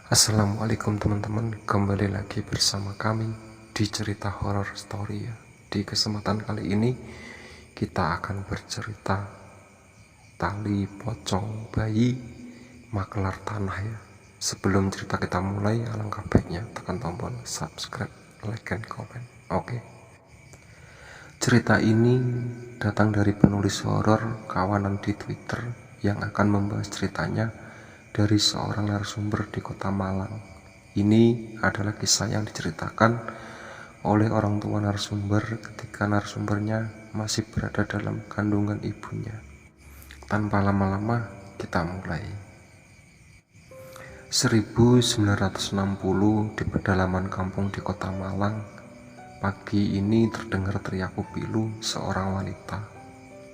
Assalamualaikum teman-teman, kembali lagi bersama kami di cerita horror story ya. Di kesempatan kali ini kita akan bercerita tali pocong bayi makelar tanah ya. Sebelum cerita kita mulai, alangkah baiknya tekan tombol subscribe, like, and comment. Oke. Cerita ini datang dari penulis horor kawanan di Twitter yang akan membahas ceritanya dari seorang narasumber di kota Malang. Ini adalah kisah yang diceritakan oleh orang tua narasumber ketika narasumbernya masih berada dalam kandungan ibunya. Tanpa lama-lama, kita mulai. 1960 di pedalaman kampung di kota Malang, pagi ini terdengar teriaku pilu seorang wanita,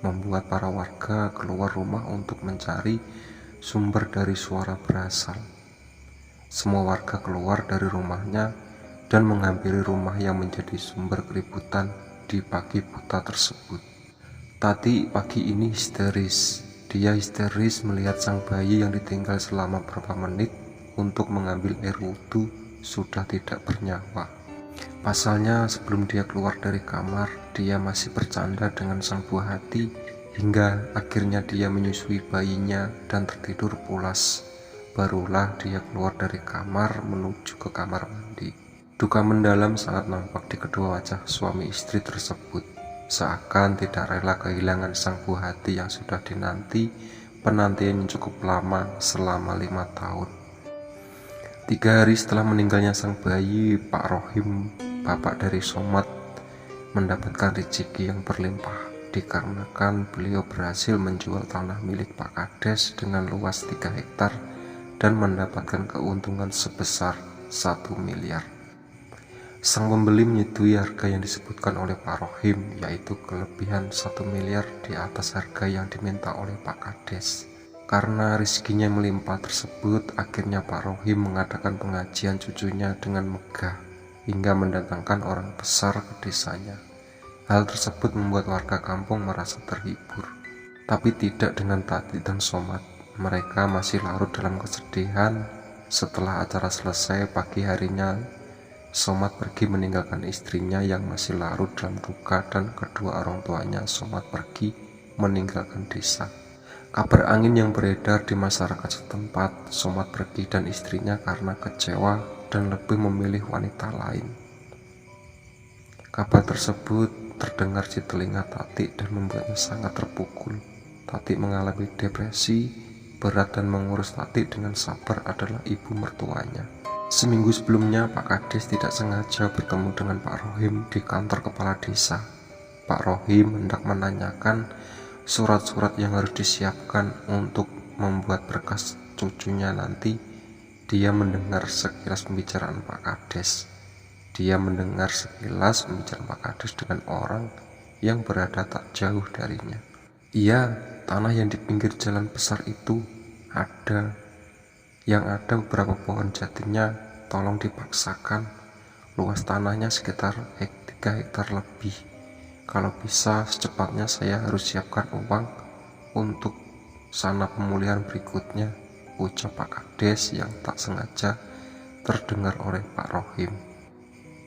membuat para warga keluar rumah untuk mencari sumber dari suara berasal. Semua warga keluar dari rumahnya dan menghampiri rumah yang menjadi sumber keributan di pagi buta tersebut. Tati pagi ini histeris. Dia histeris melihat sang bayi yang ditinggal selama beberapa menit untuk mengambil air wudhu sudah tidak bernyawa. Pasalnya sebelum dia keluar dari kamar, dia masih bercanda dengan sang buah hati hingga akhirnya dia menyusui bayinya dan tertidur pulas. Barulah dia keluar dari kamar menuju ke kamar mandi. Duka mendalam sangat nampak di kedua wajah suami istri tersebut, seakan tidak rela kehilangan sang buah hati yang sudah dinanti penantian yang cukup lama selama 5 tahun. 3 hari setelah meninggalnya sang bayi, Pak Rohim, bapak dari Somad, mendapatkan rezeki yang berlimpah dikarenakan beliau berhasil menjual tanah milik Pak Kades dengan luas 3 hektar dan mendapatkan keuntungan sebesar 1 miliar. Sang pembeli menyetujui harga yang disebutkan oleh Pak Rohim, yaitu kelebihan 1 miliar di atas harga yang diminta oleh Pak Kades. Karena rezekinya melimpah tersebut, akhirnya Pak Rohim mengadakan pengajian cucunya dengan megah hingga mendatangkan orang besar ke desanya. Hal tersebut membuat warga kampung merasa terhibur, tapi tidak dengan Tati dan Somad. Mereka masih larut dalam kesedihan. Setelah acara selesai pagi harinya, Somad pergi meninggalkan istrinya yang masih larut dalam duka, dan kedua orang tuanya Somad pergi meninggalkan desa. Kabar angin yang beredar di masyarakat setempat, Somad pergi dan istrinya karena kecewa dan lebih memilih wanita lain. Kabar tersebut terdengar di telinga Tati dan membuatnya sangat terpukul. Tati mengalami depresi berat dan mengurus Tati dengan sabar adalah ibu mertuanya. Seminggu sebelumnya, Pak Kades tidak sengaja bertemu dengan Pak Rohim di kantor kepala desa. Pak Rohim hendak menanyakan surat-surat yang harus disiapkan untuk membuat berkas cucunya nanti. Dia mendengar sekilas pembicaraan Pak Kades. Dengan Pak Kades dengan orang yang berada tak jauh darinya. Iya, tanah yang di pinggir jalan besar itu ada beberapa pohon jatinya, tolong dipaksakan. Luas tanahnya sekitar 3 hektar lebih. Kalau bisa secepatnya saya harus siapkan uang untuk sana pemulihan berikutnya, ucap Pak Kades yang tak sengaja terdengar oleh Pak Rohim.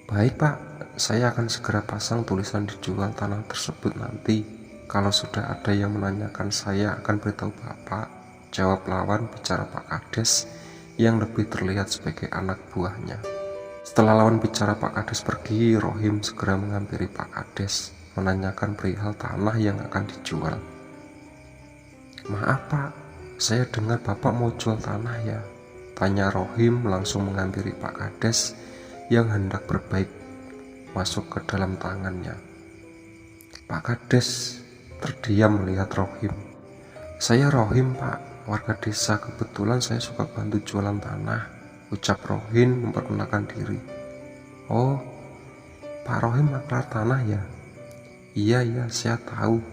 Baik Pak, saya akan segera pasang tulisan dijual tanah tersebut nanti. Kalau sudah ada yang menanyakan saya akan beritahu Bapak, jawab lawan bicara Pak Kades yang lebih terlihat sebagai anak buahnya. Setelah lawan bicara Pak Kades pergi, Rohim segera menghampiri Pak Kades menanyakan perihal tanah yang akan dijual. Maaf Pak, saya dengar Bapak mau jual tanah ya? Tanya Rohim langsung menghampiri Pak Kades yang hendak berbaik masuk ke dalam tangannya. Pak Kades terdiam melihat Rohim. Saya Rohim Pak, warga desa, kebetulan saya suka bantu jualan tanah, ucap Rohim memperkenalkan diri. Oh, Pak Rohim maklar tanah ya? Iya, saya tahu.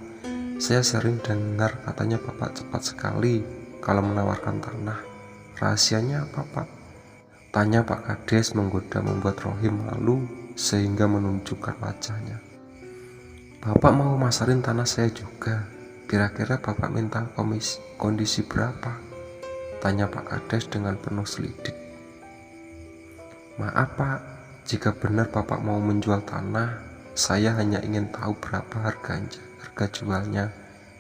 Saya sering dengar katanya Bapak cepat sekali kalau menawarkan tanah. Rahasianya apa Pak? Tanya Pak Kades menggoda membuat Rohim malu sehingga menunjukkan wajahnya. Bapak mau masarin tanah saya juga. Kira-kira Bapak minta kondisi berapa? Tanya Pak Kades dengan penuh selidik. Maaf Pak, jika benar Bapak mau menjual tanah, saya hanya ingin tahu berapa harga jualnya.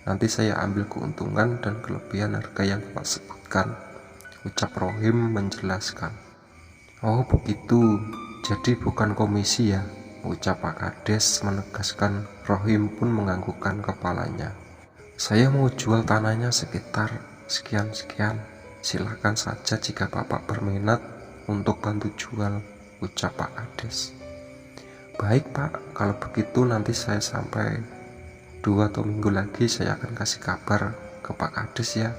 Nanti saya ambil keuntungan dan kelebihan harga yang Bapak sebutkan, ucap Rohim menjelaskan. Oh begitu, jadi bukan komisi ya, ucap Pak Kades menegaskan. Rohim pun menganggukkan kepalanya. Saya mau jual tanahnya sekitar sekian-sekian, silakan saja jika Bapak berminat untuk bantu jual, ucap Pak Kades. Baik Pak, kalau begitu nanti saya sampai 2 atau minggu lagi saya akan kasih kabar ke Pak Kades ya.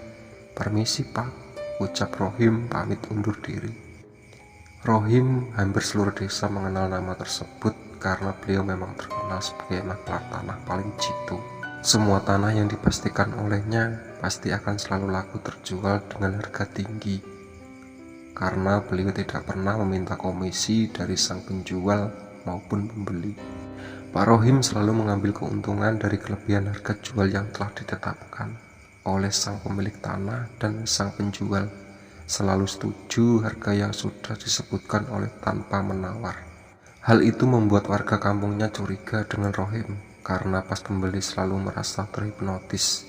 Permisi Pak, ucap Rohim pamit undur diri. Rohim hampir seluruh desa mengenal nama tersebut karena beliau memang terkenal sebagai maklar tanah paling jitu. Semua tanah yang dipastikan olehnya pasti akan selalu laku terjual dengan harga tinggi, karena beliau tidak pernah meminta komisi dari sang penjual maupun pembeli. Pak Rohim selalu mengambil keuntungan dari kelebihan harga jual yang telah ditetapkan oleh sang pemilik tanah, dan sang penjual selalu setuju harga yang sudah disebutkan oleh tanpa menawar. Hal itu membuat warga kampungnya curiga dengan Rohim, karena pas pembeli selalu merasa terhipnotis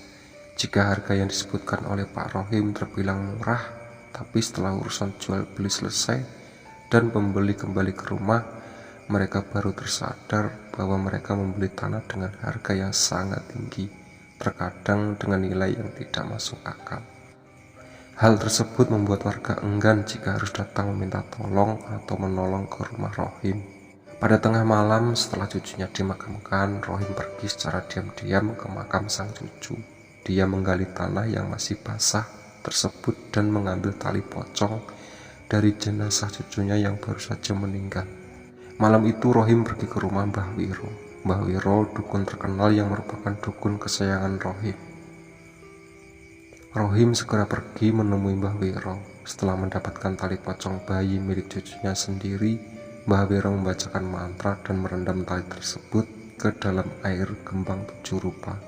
jika harga yang disebutkan oleh Pak Rohim terbilang murah, tapi setelah urusan jual beli selesai dan pembeli kembali ke rumah, mereka baru tersadar bahwa mereka membeli tanah dengan harga yang sangat tinggi, terkadang dengan nilai yang tidak masuk akal. Hal tersebut membuat warga enggan jika harus datang meminta tolong atau menolong ke rumah Rohim. Pada tengah malam setelah cucunya dimakamkan, Rohim pergi secara diam-diam ke makam sang cucu. Dia menggali tanah yang masih basah tersebut dan mengambil tali pocong dari jenazah cucunya yang baru saja meninggal. Malam itu Rohim pergi ke rumah Mbah Wiro. Mbah Wiro dukun terkenal yang merupakan dukun kesayangan Rohim. Rohim segera pergi menemui Mbah Wiro. Setelah mendapatkan tali pocong bayi milik cucunya sendiri, Mbah Wiro membacakan mantra dan merendam tali tersebut ke dalam air gembang 7 rupa.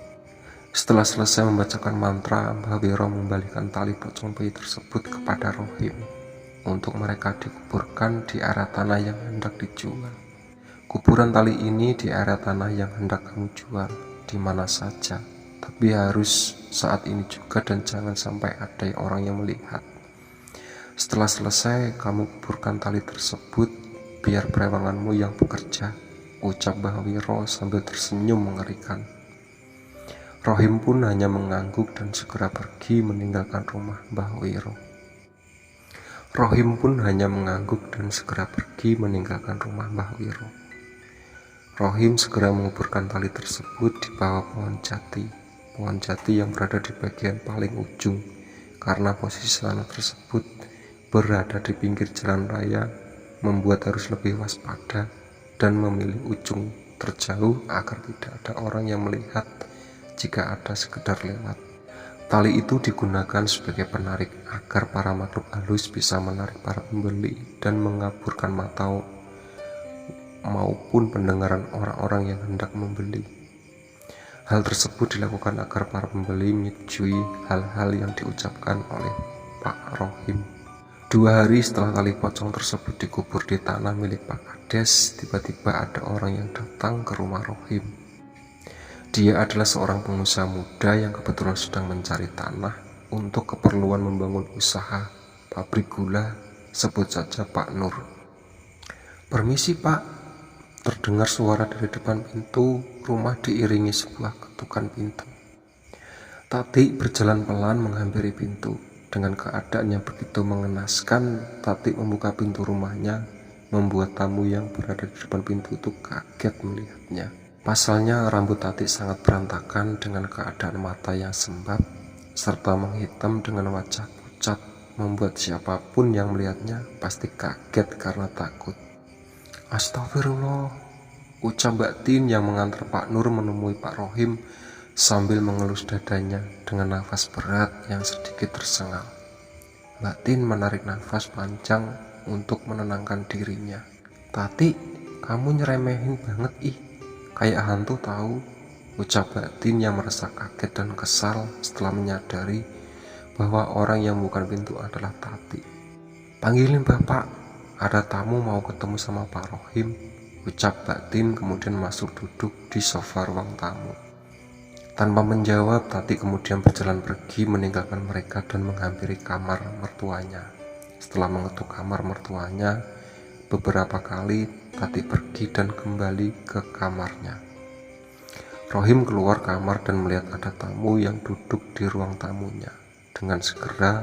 Setelah selesai membacakan mantra, Mbah Wiro membalikan tali pocong bayi tersebut kepada Rohim untuk mereka dikuburkan di area tanah yang hendak dijual. Kuburan tali ini di area tanah yang hendak kamu jual, di mana saja, tapi harus saat ini juga dan jangan sampai ada orang yang melihat. Setelah selesai, kamu kuburkan tali tersebut biar perewanganmu yang bekerja, ucap Mbah Wiro sambil tersenyum mengerikan. Rohim pun hanya mengangguk dan segera pergi meninggalkan rumah Mbah Wiro. Rohim segera menguburkan tali tersebut di bawah pohon jati yang berada di bagian paling ujung, karena posisi tanah tersebut berada di pinggir jalan raya, membuat harus lebih waspada dan memilih ujung terjauh agar tidak ada orang yang melihat jika ada sekedar lewat. Tali itu digunakan sebagai penarik agar para makhluk halus bisa menarik para pembeli dan mengaburkan mata maupun pendengaran orang-orang yang hendak membeli. Hal tersebut dilakukan agar para pembeli menyetujui hal-hal yang diucapkan oleh Pak Rohim. 2 hari setelah tali pocong tersebut dikubur di tanah milik Pak Kades, tiba-tiba ada orang yang datang ke rumah Rohim. Dia adalah seorang pengusaha muda yang kebetulan sedang mencari tanah untuk keperluan membangun usaha pabrik gula, sebut saja Pak Nur. Permisi Pak, terdengar suara dari depan pintu rumah diiringi sebuah ketukan pintu. Tati berjalan pelan menghampiri pintu. Dengan keadaan yang begitu mengenaskan, Tati membuka pintu rumahnya, membuat tamu yang berada di depan pintu itu kaget melihatnya. Pasalnya rambut Tati sangat berantakan dengan keadaan mata yang sembab, serta menghitam dengan wajah pucat, membuat siapapun yang melihatnya pasti kaget karena takut. Astagfirullah, ucap Mbak Tin yang mengantar Pak Nur menemui Pak Rohim sambil mengelus dadanya dengan nafas berat yang sedikit tersengal. Mbak Tin menarik nafas panjang untuk menenangkan dirinya. Tati, kamu nyeremehin banget kayak hantu tahu, ucap Mbak Tin yang merasa kaget dan kesal setelah menyadari bahwa orang yang bukan pintu adalah Tati. Panggilin bapak, ada tamu mau ketemu sama Pak Rohim, ucap batin kemudian masuk duduk di sofa ruang tamu. Tanpa menjawab, Tati kemudian berjalan pergi meninggalkan mereka dan menghampiri kamar mertuanya. Setelah mengetuk kamar mertuanya, beberapa kali Tati pergi dan kembali ke kamarnya. Rohim keluar kamar dan melihat ada tamu yang duduk di ruang tamunya. Dengan segera,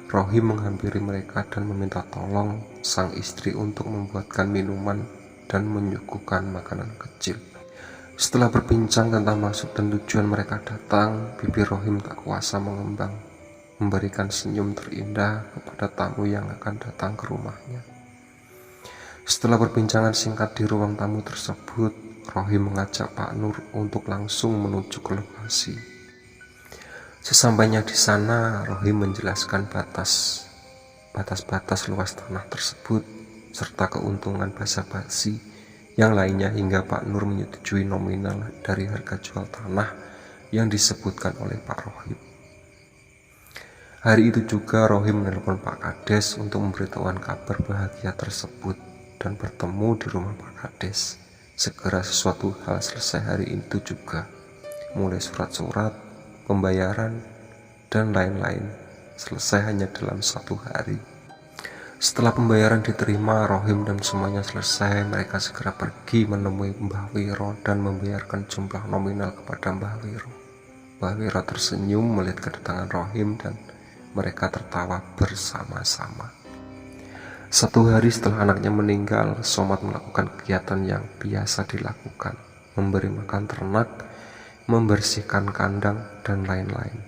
Rohim menghampiri mereka dan meminta tolong sang istri untuk membuatkan minuman dan menyuguhkan makanan kecil. Setelah berbincang tentang maksud dan tujuan mereka datang, bibir Rohim tak kuasa mengembang, memberikan senyum terindah kepada tamu yang akan datang ke rumahnya. Setelah perbincangan singkat di ruang tamu tersebut, Rohim mengajak Pak Nur untuk langsung menuju ke lokasi. Sesampainya di sana, Rohim menjelaskan batas-batas luas tanah tersebut serta keuntungan basa-basi yang lainnya hingga Pak Nur menyetujui nominal dari harga jual tanah yang disebutkan oleh Pak Rohim. Hari itu juga Rohim menelpon Pak Kades untuk memberitahukan kabar bahagia tersebut dan bertemu di rumah Pak Kades. Segera sesuatu hal selesai hari itu juga, mulai surat-surat, pembayaran, dan lain-lain, selesai hanya dalam 1 hari. Setelah pembayaran diterima, Rohim dan semuanya selesai, mereka segera pergi menemui Mbah Wiro dan membayarkan jumlah nominal kepada Mbah Wiro. Mbah Wiro tersenyum melihat kedatangan Rohim dan mereka tertawa bersama-sama. 1 hari setelah anaknya meninggal, Somad melakukan kegiatan yang biasa dilakukan, memberi makan ternak, membersihkan kandang, dan lain-lain.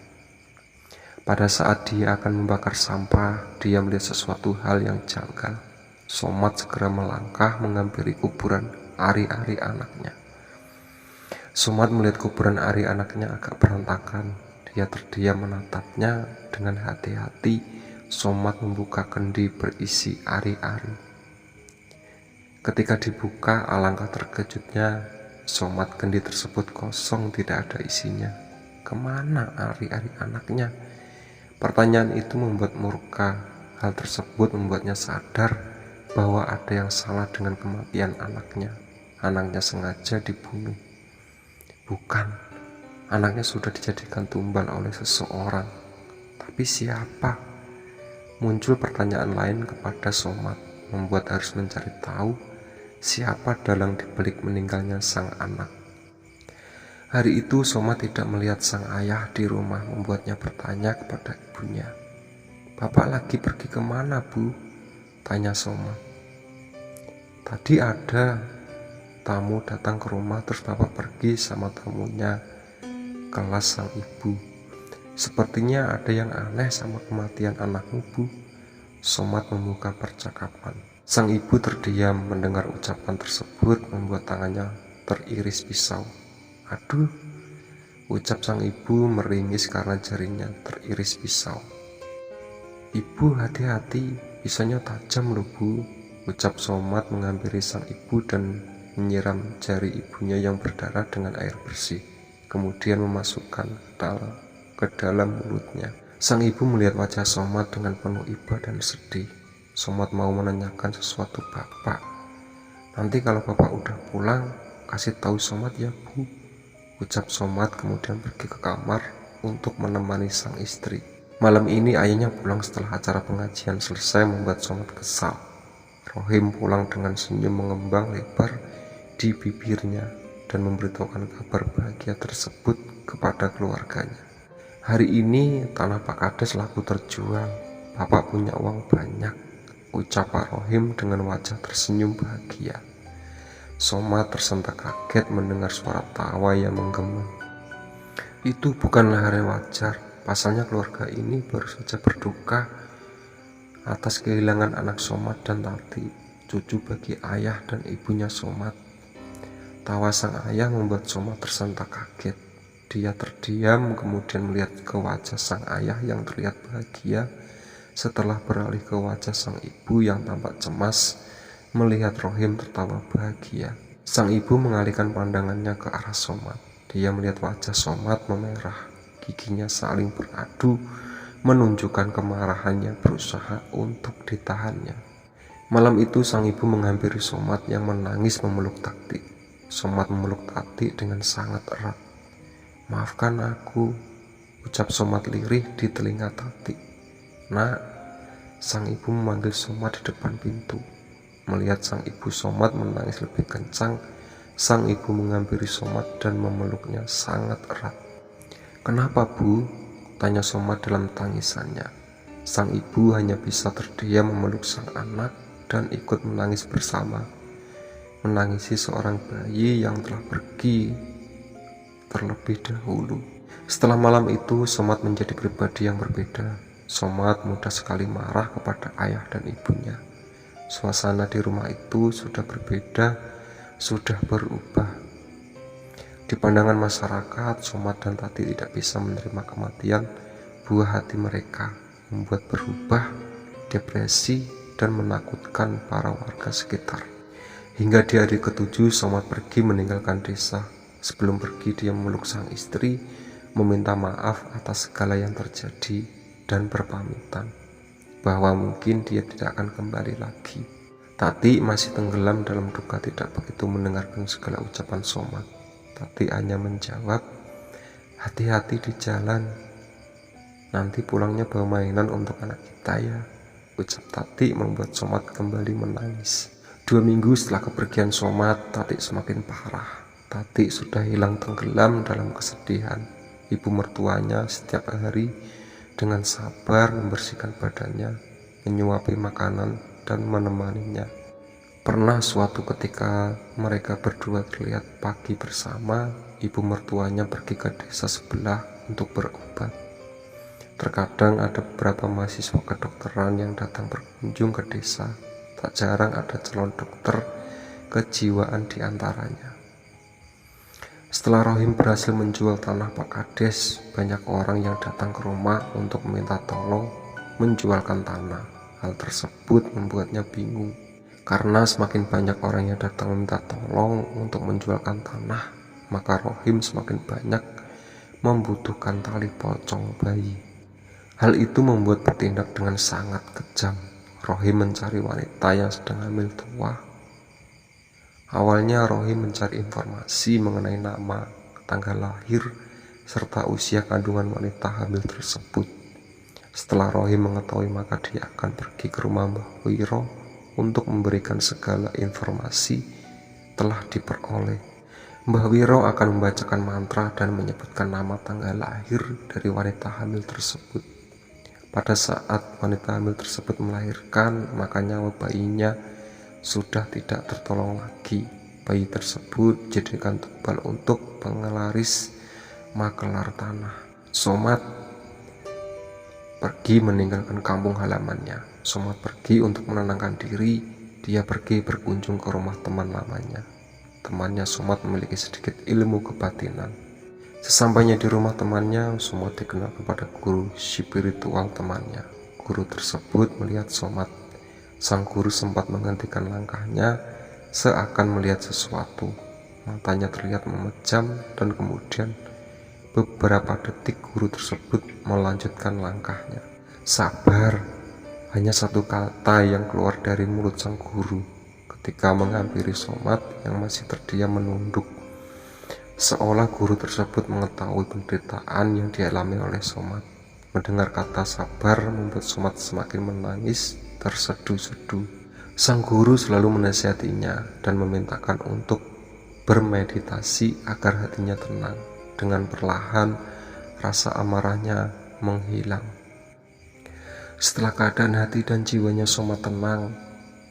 Pada saat dia akan membakar sampah, dia melihat sesuatu hal yang janggal. Somad segera melangkah menghampiri kuburan ari-ari anaknya. Somad melihat kuburan ari anaknya agak berantakan. Dia terdiam menatapnya. Dengan hati-hati, Somad membuka kendi berisi ari-ari. Ketika dibuka, alangkah terkejutnya, Somad kendi tersebut kosong, tidak ada isinya. Kemana ari-ari anaknya? Pertanyaan itu membuat murka. Hal tersebut membuatnya sadar bahwa ada yang salah dengan kematian anaknya. Anaknya sengaja dibunuh. Bukan, anaknya sudah dijadikan tumbal oleh seseorang. Tapi siapa? Muncul pertanyaan lain kepada Somad, membuat harus mencari tahu siapa dalang dibalik meninggalnya sang anak. Hari itu Somad tidak melihat sang ayah di rumah, membuatnya bertanya kepada ibunya. "Bapak lagi pergi kemana, Bu?" tanya Somad. "Tadi ada tamu datang ke rumah, terus Bapak pergi sama tamunya," kelas sang ibu. "Sepertinya ada yang aneh sama kematian anakmu, Bu." Somad membuka percakapan. Sang ibu terdiam mendengar ucapan tersebut, membuat tangannya teriris pisau. "Aduh," ucap sang ibu meringis karena jarinya teriris pisau. "Ibu hati-hati, pisaunya tajam loh, Bu," ucap Somad menghampiri sang ibu dan menyiram jari ibunya yang berdarah dengan air bersih, kemudian memasukkan ke dalam mulutnya. Sang ibu melihat wajah Somad dengan penuh iba dan sedih. Somad mau menanyakan sesuatu. "Bapak, nanti kalau Bapak udah pulang, kasih tahu Somad ya, Bu," ucap Somad kemudian pergi ke kamar untuk menemani sang istri. Malam ini ayahnya pulang setelah acara pengajian selesai, membuat Somad kesal. Rohim pulang dengan senyum mengembang lebar di bibirnya dan memberitahukan kabar bahagia tersebut kepada keluarganya. "Hari ini tanah Pak Kades laku terjual. Bapak punya uang banyak," ucap Pak Rohim dengan wajah tersenyum bahagia. Somad tersentak kaget mendengar suara tawa yang menggema. Itu bukanlah hal yang wajar, pasalnya keluarga ini baru saja berduka atas kehilangan anak Somad dan Tati, cucu bagi ayah dan ibunya Somad. Tawa sang ayah membuat Somad tersentak kaget. Dia terdiam kemudian melihat ke wajah sang ayah yang terlihat bahagia, setelah beralih ke wajah sang ibu yang tampak cemas melihat Rohim tertawa bahagia. Sang ibu mengalihkan pandangannya ke arah Somad. Dia melihat wajah Somad memerah, giginya saling beradu, menunjukkan kemarahannya berusaha untuk ditahannya. Malam itu sang ibu menghampiri Somad yang menangis memeluk Tati. Somad memeluk Tati dengan sangat erat. "Maafkan aku," ucap Somad lirih di telinga Tati. "Nak," sang ibu memanggil Somad di depan pintu. Melihat sang ibu Somad menangis lebih kencang, sang ibu menghampiri Somad dan memeluknya sangat erat. "Kenapa, Bu?" tanya Somad dalam tangisannya. Sang ibu hanya bisa terdiam memeluk sang anak dan ikut menangis bersama, menangisi seorang bayi yang telah pergi terlebih dahulu. Setelah malam itu, Somad menjadi pribadi yang berbeda. Somad mudah sekali marah kepada ayah dan ibunya. Suasana di rumah itu sudah berbeda, sudah berubah. Di pandangan masyarakat, Somad dan Tati tidak bisa menerima kematian buah hati mereka, membuat berubah, depresi, dan menakutkan para warga sekitar. Hingga di hari ketujuh, Somad pergi meninggalkan desa. Sebelum pergi, dia memeluk sang istri, meminta maaf atas segala yang terjadi, dan berpamitan bahwa mungkin dia tidak akan kembali lagi. Tati masih tenggelam dalam duka, tidak begitu mendengarkan segala ucapan Somad. Tati hanya menjawab, "Hati-hati di jalan, nanti pulangnya bawa mainan untuk anak kita ya," ucap Tati membuat Somad kembali menangis. 2 minggu setelah kepergian Somad, Tati semakin parah. Tati sudah hilang tenggelam dalam kesedihan. Ibu mertuanya setiap hari dengan sabar membersihkan badannya, menyuapi makanan, dan menemaninya. Pernah suatu ketika mereka berdua terlihat pagi bersama, ibu mertuanya pergi ke desa sebelah untuk berobat. Terkadang ada beberapa mahasiswa kedokteran yang datang berkunjung ke desa. Tak jarang ada calon dokter kejiwaan di antaranya. Setelah Rohim berhasil menjual tanah Pak Kades, banyak orang yang datang ke rumah untuk meminta tolong menjualkan tanah. Hal tersebut membuatnya bingung, karena semakin banyak orang yang datang meminta tolong untuk menjualkan tanah, maka Rohim semakin banyak membutuhkan tali pocong bayi. Hal itu membuat bertindak dengan sangat kejam. Rohim mencari wanita yang sedang hamil tua. Awalnya Rohim mencari informasi mengenai nama, tanggal lahir, serta usia kandungan wanita hamil tersebut. Setelah Rohim mengetahui, maka dia akan pergi ke rumah Mbah Wiro untuk memberikan segala informasi telah diperoleh. Mbah Wiro akan membacakan mantra dan menyebutkan nama, tanggal lahir dari wanita hamil tersebut. Pada saat wanita hamil tersebut melahirkan, maka nyawa bayinya sudah tidak tertolong lagi. Bayi tersebut dijadikan tumbal untuk penglaris makelar tanah. Somad pergi meninggalkan kampung halamannya. Somad pergi untuk menenangkan diri. Dia pergi berkunjung ke rumah teman lamanya. Temannya Somad memiliki sedikit ilmu kebatinan. Sesampainya di rumah temannya, Somad dikenal kepada guru spiritual temannya. Guru tersebut melihat Somad. Sang guru sempat menghentikan langkahnya seakan melihat sesuatu. Matanya terlihat memejam dan kemudian beberapa detik guru tersebut melanjutkan langkahnya. "Sabar," hanya satu kata yang keluar dari mulut sang guru ketika menghampiri Somad yang masih terdiam menunduk. Seolah guru tersebut mengetahui penderitaan yang dialami oleh Somad. Mendengar kata sabar membuat Somad semakin menangis terseduh-seduh. Sang guru selalu menasihatinya dan memintakan untuk bermeditasi agar hatinya tenang. Dengan perlahan, rasa amarahnya menghilang. Setelah keadaan hati dan jiwanya Somad tenang,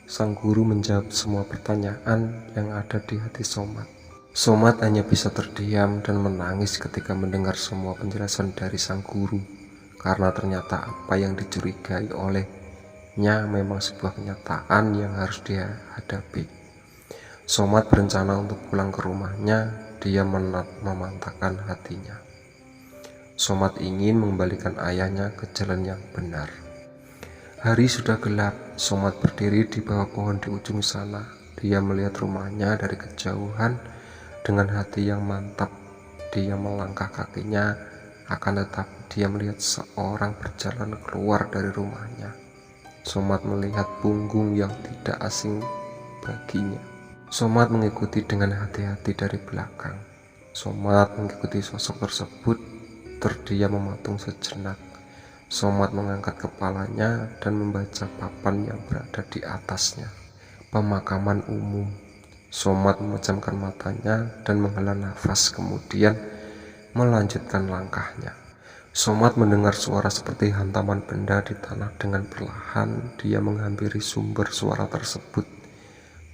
sang guru menjawab semua pertanyaan yang ada di hati Somad. Somad hanya bisa terdiam dan menangis ketika mendengar semua penjelasan dari sang guru, karena ternyata apa yang dicurigai olehnya memang sebuah kenyataan yang harus dia hadapi. Somad berencana untuk pulang ke rumahnya. Dia memantapkan hatinya. Somad ingin mengembalikan ayahnya ke jalan yang benar. Hari sudah gelap. Somad berdiri di bawah pohon di ujung sana. Dia melihat rumahnya dari kejauhan. Dengan hati yang mantap, dia melangkah kakinya, akan tetapi dia melihat seorang berjalan keluar dari rumahnya. Somad melihat punggung yang tidak asing baginya. Somad mengikuti dengan hati-hati dari belakang. Somad mengikuti sosok tersebut, terdiam mematung sejenak. Somad mengangkat kepalanya dan membaca papan yang berada di atasnya. Pemakaman umum. Somad memejamkan matanya dan menghela nafas, kemudian melanjutkan langkahnya. Somad mendengar suara seperti hantaman benda di tanah. Dengan perlahan dia menghampiri sumber suara tersebut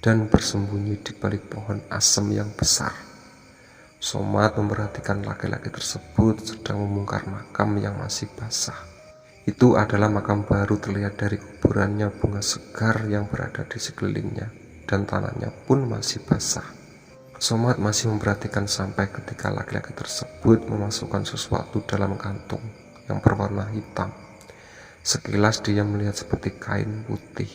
dan bersembunyi di balik pohon asem yang besar. Somad memperhatikan laki-laki tersebut sedang membongkar makam yang masih basah. Itu adalah makam baru, terlihat dari kuburannya bunga segar yang berada di sekelilingnya, dan tanahnya pun masih basah. Somad masih memperhatikan sampai ketika laki-laki tersebut memasukkan sesuatu dalam kantung yang berwarna hitam. Sekilas dia melihat seperti kain putih.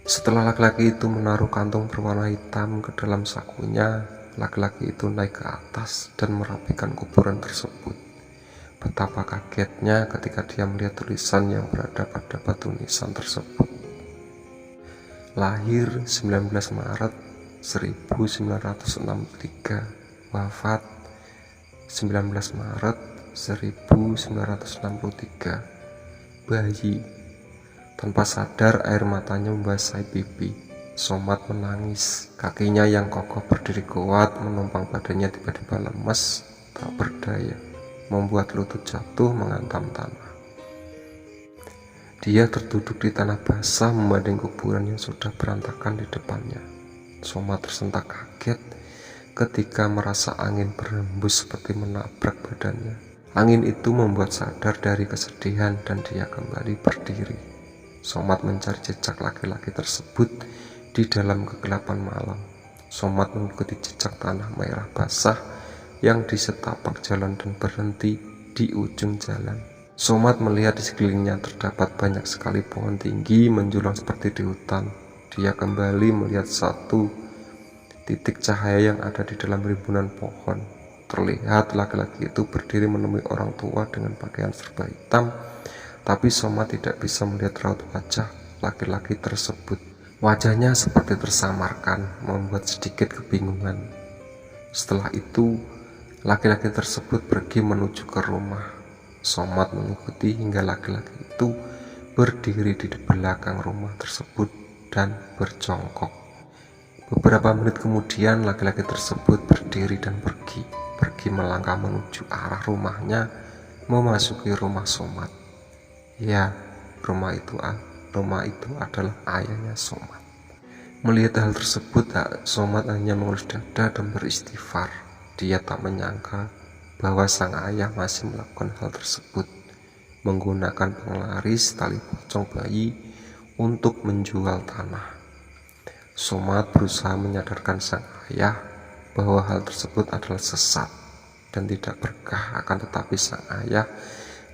Setelah laki-laki itu menaruh kantung berwarna hitam ke dalam sakunya, laki-laki itu naik ke atas dan merapikan kuburan tersebut. Betapa kagetnya ketika dia melihat tulisan yang berada pada batu nisan tersebut. Lahir 19 Maret 1963, wafat 19 Maret 1963. Bayi. Tanpa sadar air matanya membasahi pipi. Somad menangis. Kakinya yang kokoh berdiri kuat, menumpang badannya tiba-tiba lemes, tak berdaya, membuat lutut jatuh menghantam tanah. Dia terduduk di tanah basah membanding kuburan yang sudah berantakan di depannya. Somad tersentak kaget ketika merasa angin berhembus seperti menabrak badannya. Angin itu membuat sadar dari kesedihan dan dia kembali berdiri. Somad mencari jejak laki-laki tersebut di dalam kegelapan malam. Somad mengikuti jejak tanah merah basah yang di setapak jalan dan berhenti di ujung jalan. Somad melihat di sekelilingnya terdapat banyak sekali pohon tinggi menjulang seperti di hutan. Dia kembali melihat satu titik cahaya yang ada di dalam rimbunan pohon. Terlihat laki-laki itu berdiri menemui orang tua dengan pakaian serba hitam, tapi Somad tidak bisa melihat raut wajah laki-laki tersebut. Wajahnya seperti tersamarkan, membuat sedikit kebingungan. Setelah itu, laki-laki tersebut pergi menuju ke rumah. Somad mengikuti hingga laki-laki itu berdiri di belakang rumah tersebut dan berjongkok. Beberapa menit kemudian laki-laki tersebut berdiri dan pergi melangkah menuju arah rumahnya, memasuki rumah Somad. Ya, rumah itu adalah ayahnya Somad. Melihat hal tersebut, Somad hanya mengelus dada dan beristighfar. Dia tak menyangka bahwa sang ayah masih melakukan hal tersebut, menggunakan penglaris tali pocong bayi untuk menjual tanah. Somad berusaha menyadarkan sang ayah bahwa hal tersebut adalah sesat dan tidak berkah, akan tetapi sang ayah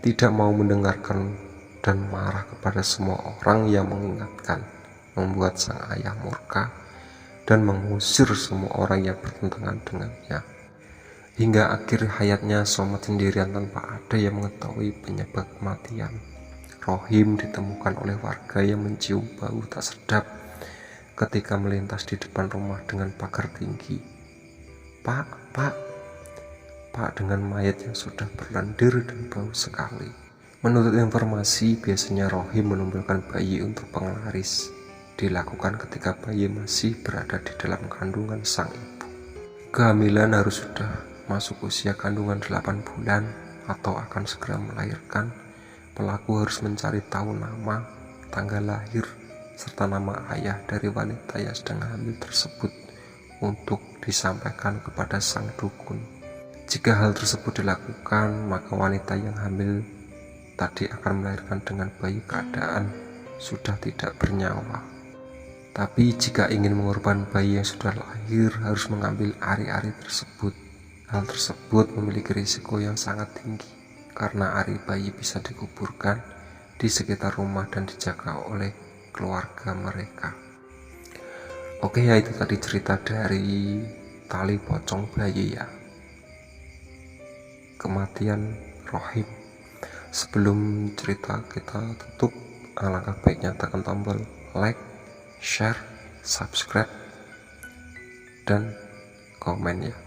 tidak mau mendengarkan dan marah kepada semua orang yang mengingatkan, membuat sang ayah murka dan mengusir semua orang yang bertentangan dengannya. Hingga akhir hayatnya Somad sendirian tanpa ada yang mengetahui penyebab kematian. Rohim ditemukan oleh warga yang mencium bau tak sedap ketika melintas di depan rumah dengan pagar tinggi. Pak, dengan mayat yang sudah berlendir dan bau sekali. Menurut informasi, biasanya Rohim menumbulkan bayi untuk penglaris. Dilakukan ketika bayi masih berada di dalam kandungan sang ibu. Kehamilan harus sudah masuk usia kandungan 8 bulan atau akan segera melahirkan. Pelaku harus mencari tahu nama, tanggal lahir, serta nama ayah dari wanita yang sedang hamil tersebut untuk disampaikan kepada sang dukun. Jika hal tersebut dilakukan, maka wanita yang hamil tadi akan melahirkan dengan bayi keadaan sudah tidak bernyawa. Tapi jika ingin mengorbankan bayi yang sudah lahir, harus mengambil ari-ari tersebut. Hal tersebut memiliki risiko yang sangat tinggi, karena ari bayi bisa dikuburkan di sekitar rumah dan dijaga oleh keluarga mereka. Oke ya, itu tadi cerita dari tali pocong bayi ya, kematian Rohim. Sebelum cerita kita tutup, alangkah baiknya tekan tombol like, share, subscribe, dan komen ya.